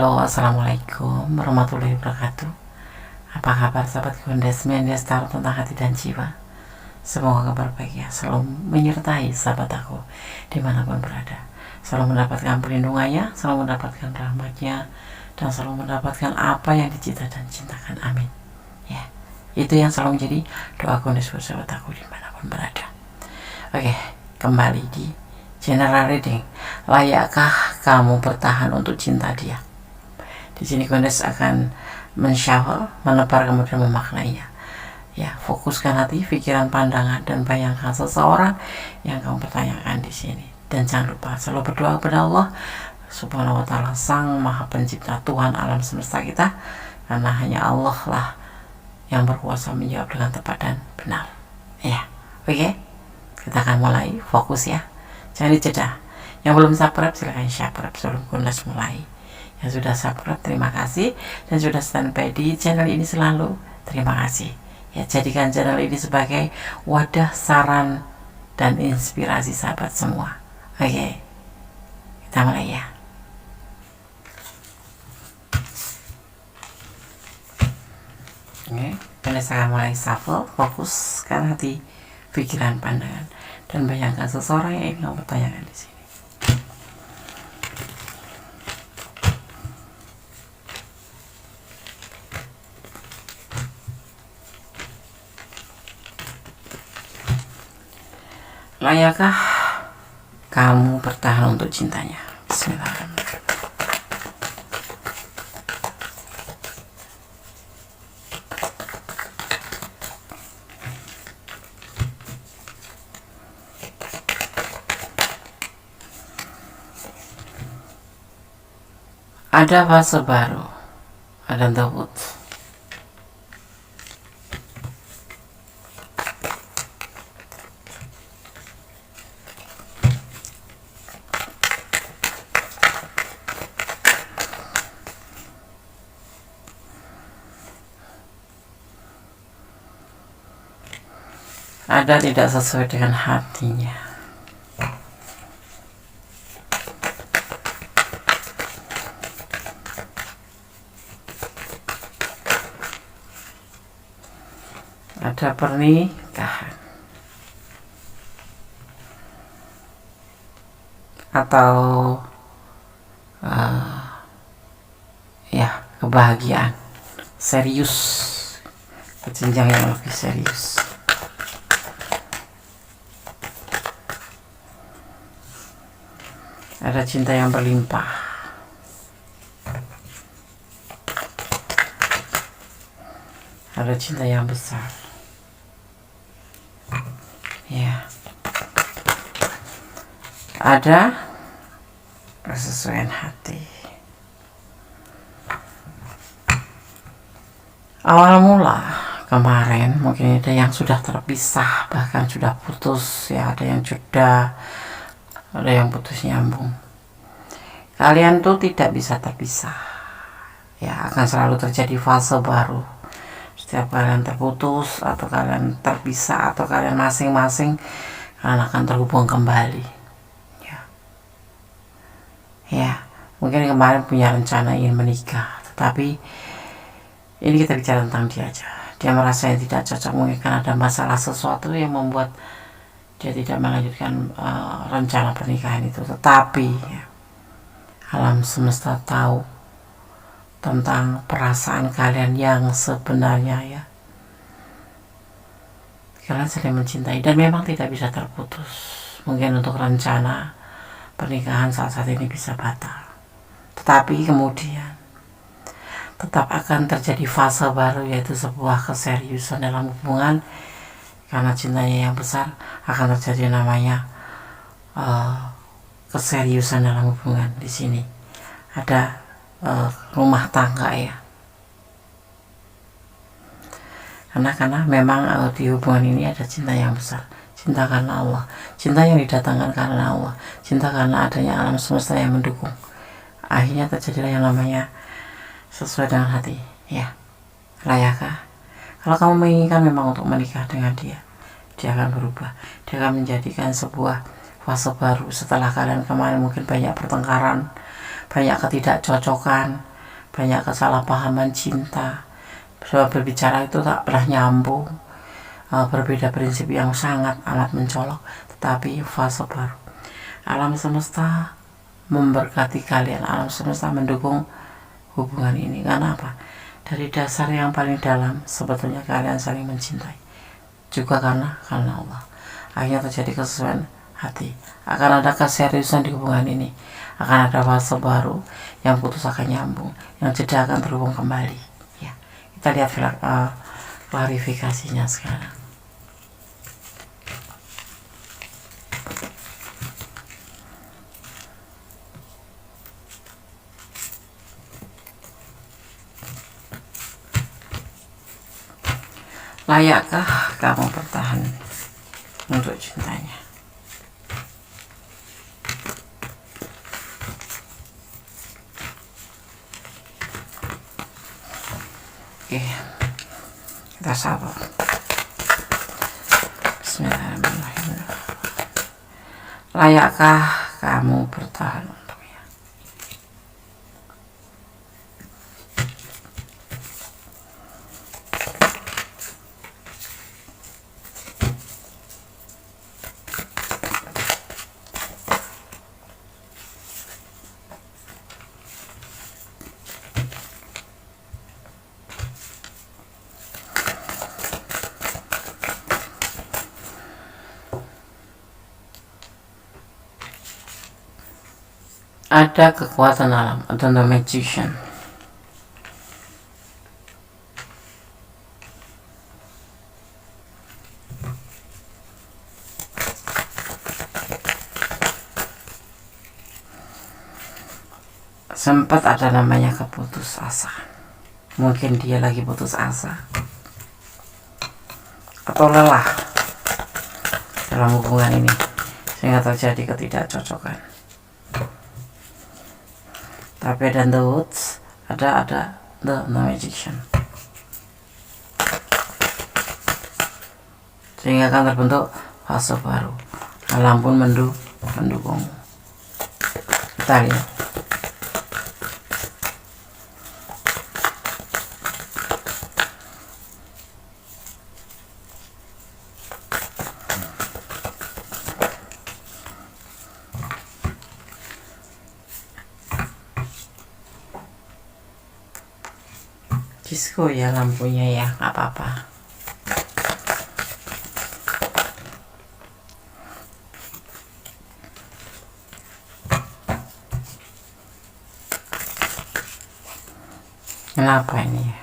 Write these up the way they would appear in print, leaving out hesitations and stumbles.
Halo, assalamualaikum warahmatullahi wabarakatuh. Apa kabar sahabat Gondes Media Star tentang hati dan jiwa? Semoga kabar baik ya selalu menyertai sahabat aku dimanapun berada. Selalu mendapatkan perlindungannya, selalu mendapatkan rahmatnya, dan selalu mendapatkan apa yang dicita dan cintakan. Amin. Ya, itu yang selalu menjadi doa Gondes buat sahabat aku dimanapun berada. Oke, kembali di general reading. Layakkah kamu bertahan untuk cinta dia? Di sini Gondes akan mensyawal, menebar kemudian memaknainya. Ya, fokuskan hati, pikiran, pandangan, dan bayangkan seseorang yang kamu pertanyakan di sini. Dan jangan lupa selalu berdoa kepada Allah Subhanahu wa Ta'ala, Sang Maha Pencipta, Tuhan alam semesta kita, karena hanya Allah lah yang berkuasa menjawab dengan tepat dan benar. Ya, oke, kita akan mulai. Fokus ya, jangan dijeda. Yang belum subscribe silahkan subscribe sebelum Gondes mulai. Yang sudah subscribe terima kasih, dan sudah standby di channel ini selalu terima kasih ya. Jadikan channel ini sebagai wadah saran dan inspirasi sahabat semua. Oke, kita mulai ya. Oke, Gondes akan mulai shuffle. Fokuskan hati, pikiran, pandangan, dan bayangkan seseorang yang ingin kamu pertanyakan di sini. Layakkah kamu bertahan untuk cintanya? Bismillahirrahmanirrahim. Ada fase baru, ada debut. Ada tidak sesuai dengan hatinya. Ada pernikahan atau ya kebahagiaan serius, ke jenjang yang lebih serius. Ada cinta yang berlimpah. Ada cinta yang besar. Ya. Ada kesesuaian hati. Awal mula kemarin mungkin ada yang sudah terpisah, bahkan sudah putus ya, ada yang jeda, ada yang putus nyambung. Kalian tuh tidak bisa terpisah ya, akan selalu terjadi fase baru setiap kalian terputus atau kalian terpisah atau kalian masing-masing, kalian akan terhubung kembali ya. Mungkin kemarin punya rencana ingin menikah, tetapi ini kita bicara tentang dia aja. Dia merasa yang tidak cocok, mungkin kan ada masalah sesuatu yang membuat dia tidak melanjutkan rencana pernikahan itu. Tetapi ya, alam semesta tahu tentang perasaan kalian yang sebenarnya ya. Kalian saling mencintai dan memang tidak bisa terputus. Mungkin untuk rencana pernikahan saat ini bisa batal, tetapi kemudian tetap akan terjadi fase baru, yaitu sebuah keseriusan dalam hubungan. Karena cintanya yang besar, akan terjadi namanya keseriusan dalam hubungan. Di sini ada rumah tangga ya. Karena memang di hubungan ini ada cinta yang besar, cinta karena Allah, cinta yang didatangkan karena Allah, cinta karena adanya alam semesta yang mendukung. Akhirnya terjadilah yang namanya sesuai dengan hati ya. Layakkah? Kalau kamu menginginkan memang untuk menikah dengan dia, dia akan berubah. Dia akan menjadikan sebuah fase baru setelah kalian kemarin mungkin banyak pertengkaran, banyak ketidakcocokan, banyak kesalahpahaman cinta. Sebab berbicara itu tak pernah nyambung, berbeda prinsip yang sangat amat mencolok, tetapi fase baru. Alam semesta memberkati kalian, alam semesta mendukung hubungan ini. Karena apa? Dari dasar yang paling dalam sebetulnya kalian saling mencintai, juga karena Allah. Akhirnya terjadi kesesuaian hati, akan ada keseriusan di hubungan ini, akan ada fase baru, yang putus akan nyambung, yang jeda akan terhubung kembali. Ya, kita lihat klarifikasinya sekarang. Layakkah kamu bertahan untuk cintanya? Oke, kita sabar. Bismillahirrahmanirrahim. Layakkah kamu bertahan untuknya? Ada kekuatan alam atau the magician. Sempat ada namanya keputus asa. Mungkin dia lagi putus asa atau lelah dalam hubungan ini, sehingga terjadi ketidakcocokan. Tapi ada the woods, ada the magician, sehingga akan terbentuk fase baru. Alam pun mendukung. Kita lihat. Disco ya lampunya ya, nggak apa-apa. Kenapa ini ya?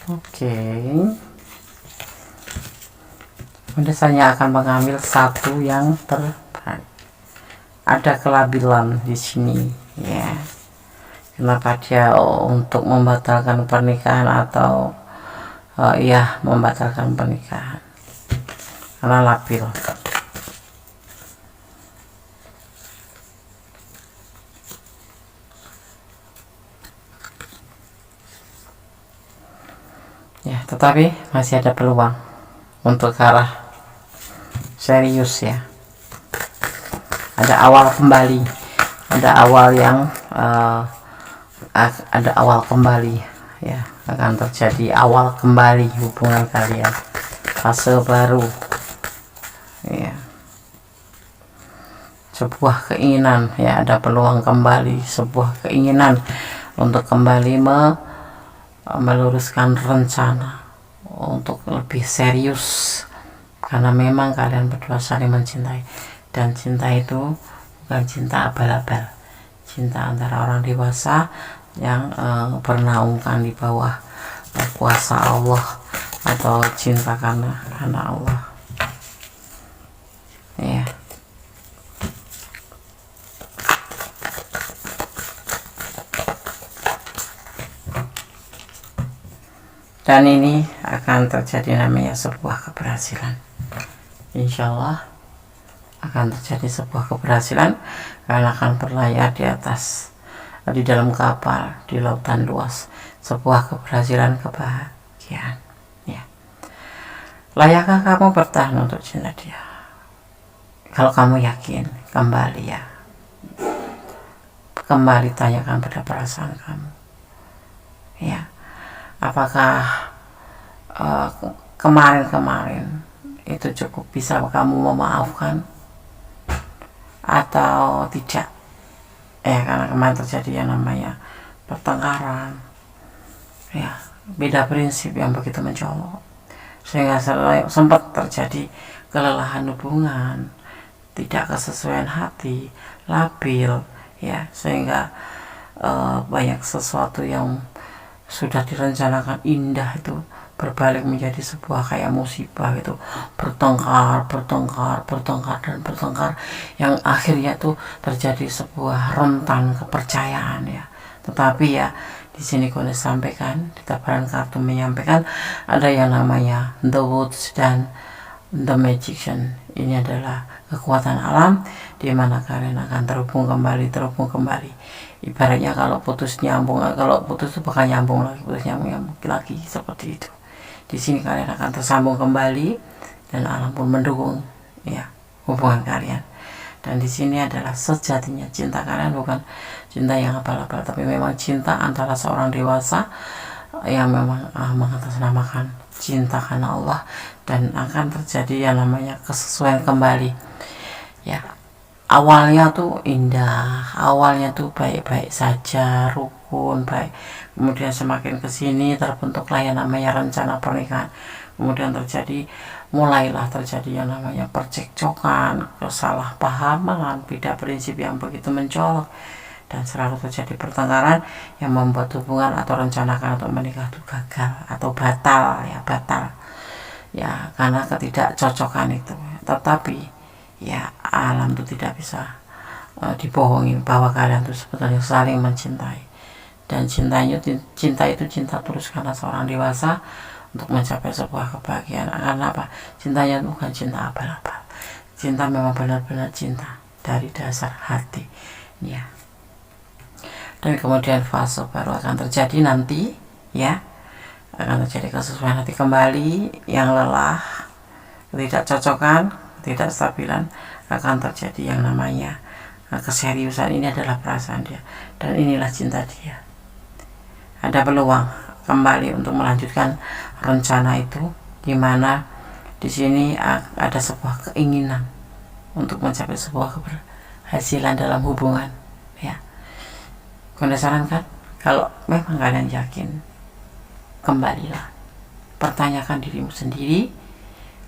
Oke. Saya akan mengambil satu yang terbaik. Ada kelabilan di sini, ya. Kenapa dia untuk membatalkan pernikahan atau membatalkan pernikahan? Karena labil. Ya, tetapi masih ada peluang untuk ke arah serius ya. Ada awal kembali, ada awal yang ada awal kembali ya, akan terjadi awal kembali hubungan kalian, fase baru ya, sebuah keinginan ya, ada peluang kembali, sebuah keinginan untuk kembali meluruskan rencana untuk lebih serius, karena memang kalian berdua saling mencintai, dan cinta itu bukan cinta abal-abal, cinta antara orang dewasa yang bernaungkan di bawah kuasa Allah, atau cinta karena Allah ya. Dan ini akan terjadi namanya sebuah keberhasilan insya Allah akan terjadi sebuah keberhasilan. Kalian akan berlayar di dalam kapal di lautan luas, sebuah keberhasilan, kebahagiaan ya. Layakkah kamu bertahan untuk cinta dia? Kalau kamu yakin, kembali ya, kembali tanyakan pada perasaan kamu ya, apakah kemarin-kemarin itu cukup bisa kamu memaafkan atau tidak ya, karena kemarin terjadi yang namanya pertengkaran ya, beda prinsip yang begitu mencolok, sehingga sempat terjadi kelelahan hubungan, tidak kesesuaian hati, labil ya, sehingga banyak sesuatu yang sudah direncanakan indah itu berbalik menjadi sebuah kayak musibah gitu, bertengkar dan bertengkar, yang akhirnya tuh terjadi sebuah rentan kepercayaan ya. Tetapi ya di sini Kone sampaikan, di tabaran kartu menyampaikan ada yang namanya The Woods dan The Magician. Ini adalah kekuatan alam di mana kalian akan terhubung kembali. Ibaratnya kalau putus nyambung, kalau putus itu bukan nyambung lagi, putus nyambung lagi seperti itu. Di sini kalian akan tersambung kembali dan alam pun mendukung ya hubungan kalian. Dan di sini adalah sejatinya cinta kalian bukan cinta yang abal-abal, tapi memang cinta antara seorang dewasa yang memang mengatasnamakan cinta karena Allah, dan akan terjadi yang namanya kesesuaian kembali ya. Awalnya tuh indah, awalnya tuh baik-baik saja, rukun, baik. Kemudian semakin kesini terbentuklah yang namanya rencana pernikahan. Kemudian mulailah terjadi yang namanya percekcokan, kesalahpahaman, beda prinsip yang begitu mencolok, dan selalu terjadi pertengkaran yang membuat hubungan atau rencanakan untuk menikah itu gagal atau batal ya, karena ketidakcocokan itu. Tetapi ya alam itu tidak bisa dibohongin bahwa kalian itu sebetulnya saling mencintai, dan cinta itu cinta tulus karena seorang dewasa untuk mencapai sebuah kebahagiaan. Karena apa? Cintanya bukan cinta abal-abal, cinta memang benar-benar cinta dari dasar hati ya. Dan kemudian fase baru akan terjadi nanti ya, akan terjadi kesesuaian hati kembali, yang lelah, ketidakcocokan, ketidakstabilan, akan terjadi yang namanya keseriusan. Ini adalah perasaan dia, dan inilah cinta dia. Ada peluang kembali untuk melanjutkan rencana itu, di mana di sini ada sebuah keinginan untuk mencapai sebuah keberhasilan dalam hubungan ya. Kone sarankan, kalau memang kalian yakin, kembalilah, pertanyakan dirimu sendiri,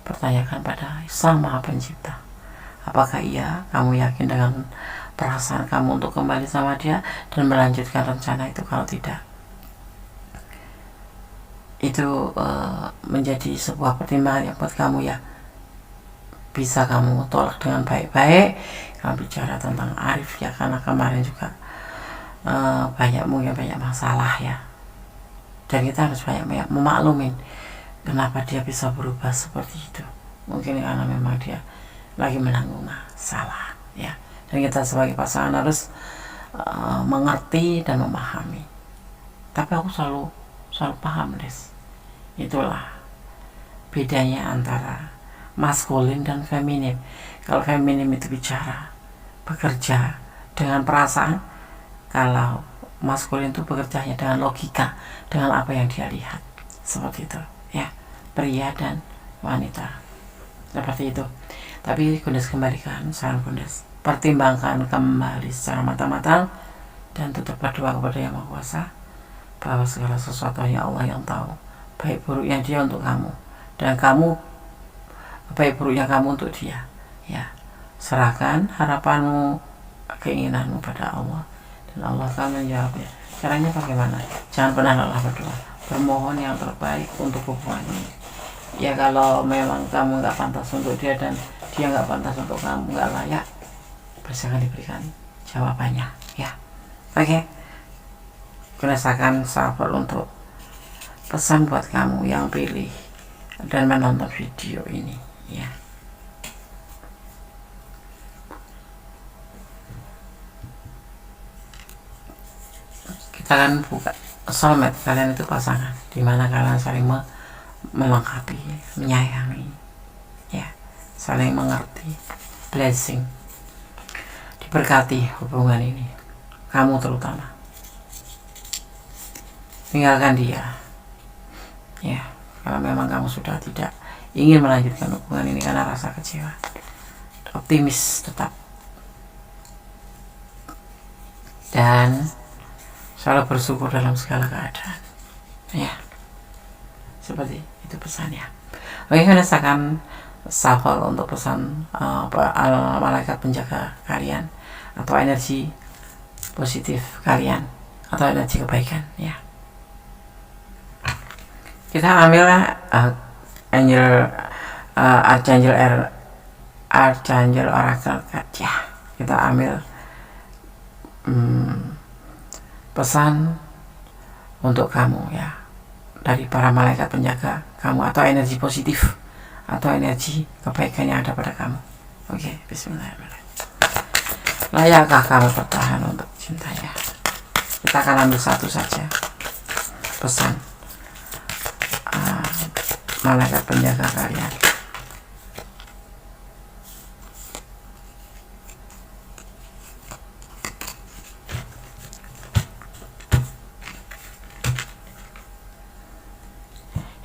pertanyakan pada Sang Maha Pencipta, apakah iya kamu yakin dengan perasaan kamu untuk kembali sama dia dan melanjutkan rencana itu. Kalau tidak, itu menjadi sebuah pertimbangan yang buat kamu ya, bisa kamu tolak dengan baik-baik. Kamu bicara tentang Arif ya, karena kemarin juga banyak masalah ya, dan kita harus banyak memaklumin kenapa dia bisa berubah seperti itu. Mungkin karena memang dia lagi menanggung masalah ya, dan kita sebagai pasangan harus mengerti dan memahami. Tapi aku selalu paham, Des, itulah bedanya antara maskulin dan feminim. Kalau feminim itu bicara, bekerja dengan perasaan, kalau maskulin itu bekerjanya dengan logika, dengan apa yang dia lihat, seperti itu ya, pria dan wanita seperti itu. Tapi Kundes kembalikan saran Kundes, pertimbangkan kembali secara matang-matang, dan tetap berdoa kepada Yang Maha Kuasa bahwa segala sesuatu hanya Allah yang tahu baik buruknya dia untuk kamu, dan kamu baik buruknya kamu untuk dia ya. Serahkan harapanmu, keinginanmu pada Allah, dan Allah akan menjawabnya. Caranya bagaimana? Jangan pernah lelah berdoa, bermohon yang terbaik untuk hubungan ini ya. Kalau memang kamu nggak pantas untuk dia dan dia nggak pantas untuk kamu, nggak layak, akan diberikan jawabannya ya. Oke, rasakan sabar untuk pesan buat kamu yang pilih dan menonton video ini ya. kalian bukan soulmate, kalian itu pasangan dimana kalian saling melengkapi, menyayangi, ya, saling mengerti, blessing, diberkati hubungan ini. Kamu terutama tinggalkan dia, ya, kalau memang kamu sudah tidak ingin melanjutkan hubungan ini karena rasa kecewa. Optimis tetap, dan selalu bersyukur dalam segala keadaan, ya, seperti itu pesannya. Oke, saya akan shuffle untuk pesan malaikat penjaga kalian atau energi positif kalian atau energi kebaikan, ya. Kita ambil Archangel Oracle card, ya. Kita ambil pesan untuk kamu, ya, dari para malaikat penjaga kamu atau energi positif atau energi kebaikan yang ada pada kamu. Oke, bismillahirrahmanirrahim. Layakkah kamu bertahan untuk cintanya? Kita akan ambil satu saja pesan malaikat penjaga kalian.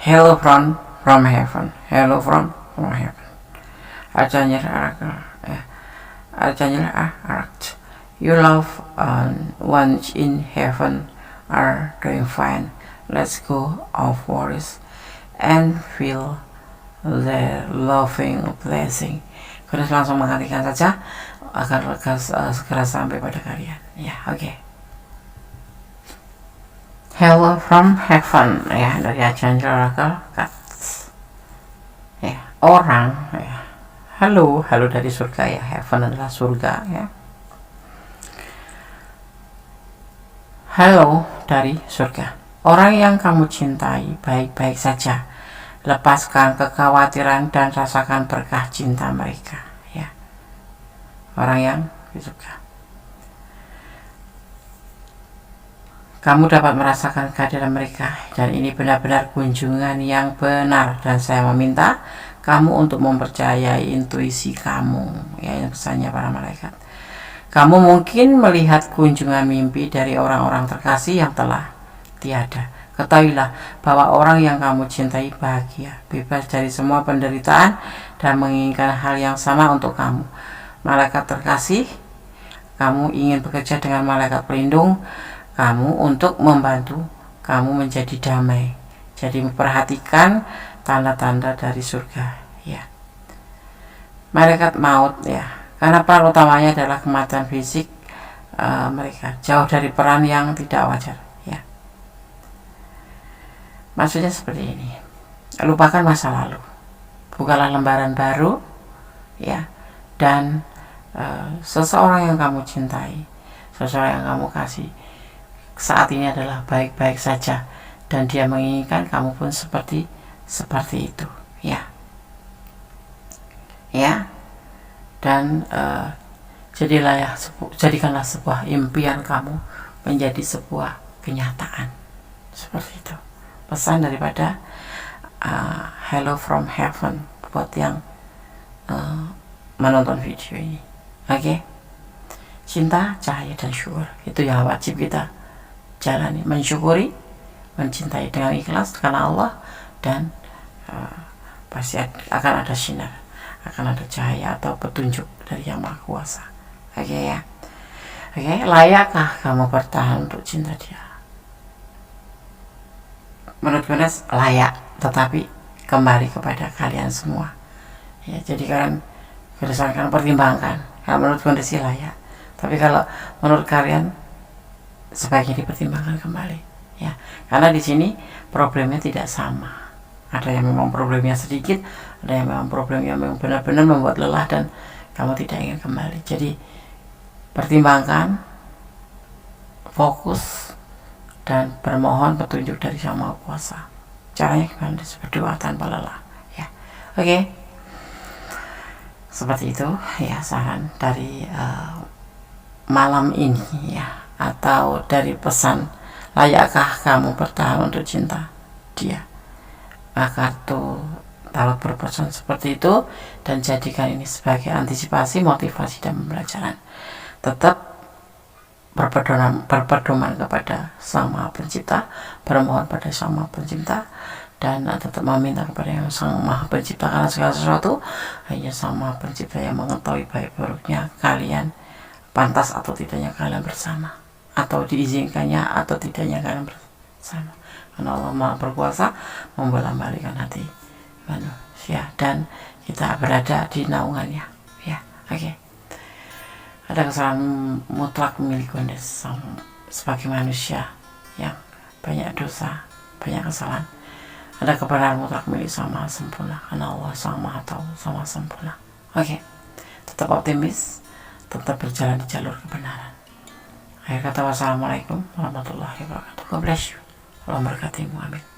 Hello from heaven. Hello from heaven. Archangel Oracle. Archangel Oracle. Your loved ones in heaven are doing fine. Let's go off worries and feel the loving blessing. Kalian langsung mengartikan saja agar segera sampai pada kalian, ya. Oke. Hello from heaven, ya, dari Archangel Oracle cards, ya. Orang, ya, halo dari surga, ya. Heaven adalah surga, ya. Halo dari surga. Orang yang kamu cintai baik-baik saja. Lepaskan kekhawatiran dan rasakan berkah cinta mereka, ya. Orang yang di surga. Kamu dapat merasakan kehadiran mereka, dan ini benar-benar kunjungan yang benar, dan saya meminta kamu untuk mempercayai intuisi kamu, ya. Ini pesannya para malaikat. Kamu mungkin melihat kunjungan mimpi dari orang-orang terkasih yang telah tiada. Ketahuilah bahwa orang yang kamu cintai bahagia, bebas dari semua penderitaan, dan menginginkan hal yang sama untuk kamu. Malaikat terkasih, kamu ingin bekerja dengan malaikat pelindung kamu untuk membantu kamu menjadi damai. Jadi memperhatikan tanda-tanda dari surga, ya. Malaikat maut, ya, karena peran utamanya adalah kematian fisik mereka, jauh dari peran yang tidak wajar, ya. Maksudnya seperti ini. Lupakan masa lalu, bukalah lembaran baru, ya. Dan seseorang yang kamu cintai, seseorang yang kamu kasih saat ini adalah baik-baik saja, dan dia menginginkan kamu pun seperti itu, ya. Dan jadikanlah sebuah impian kamu menjadi sebuah kenyataan, seperti itu pesan daripada Hello from Heaven buat yang menonton video ini. Oke. Cinta, cahaya, dan syukur, itu yang wajib kita jalani. Mensyukuri, mencintai dengan ikhlas karena Allah, dan pasti akan ada sinar, akan ada cahaya atau petunjuk dari Yang Maha Kuasa. Oke, ya. Oke, layakkah kamu bertahan untuk cinta dia? Menurut gue layak, tetapi kembali kepada kalian semua, ya. Jadi kalian berdasarkan pertimbangkan. Kalau menurut gue sih layak, tapi kalau menurut kalian sebaiknya dipertimbangkan kembali, ya. Karena di sini problemnya tidak sama. Ada yang memang problemnya sedikit, ada yang memang problemnya memang benar-benar membuat lelah dan kamu tidak ingin kembali. Jadi pertimbangkan, fokus, dan bermohon petunjuk dari Yang Maha Kuasa. Caranya gimana? Berdoa tanpa lelah, ya. Oke. Seperti itu, ya, saran dari malam ini, ya, atau dari pesan Layakkah kamu bertahan untuk cinta dia? Maka tuh Tarot berpesan seperti itu, dan jadikan ini sebagai antisipasi, motivasi, dan pembelajaran. Tetap berpedoman kepada Sang Maha Pencipta, bermohon pada Sang Maha Pencipta, dan tetap meminta kepada Yang Sang Maha Pencipta, karena segala sesuatu hanya Sang Maha Pencipta yang mengetahui baik buruknya kalian, pantas atau tidaknya kalian bersama, atau diizinkannya atau tidaknya kalian bersama, karena Allah Maha berkuasa membolak-balikan hati manusia, dan kita berada di naungannya. Ya, oke. Ada kesalahan mutlak milik Gondes sebagai manusia yang banyak dosa, banyak kesalahan. Ada kebenaran mutlak milik Sang Maha Sempurna, karena Allah Sang Maha Tahu, Sang Maha Sempurna. Oke. Tetap optimis, tetap berjalan di jalur kebenaran. Akhir kata, wassalamualaikum warahmatullahi wabarakatuh. God bless you. Allah memberkatimu. Amin.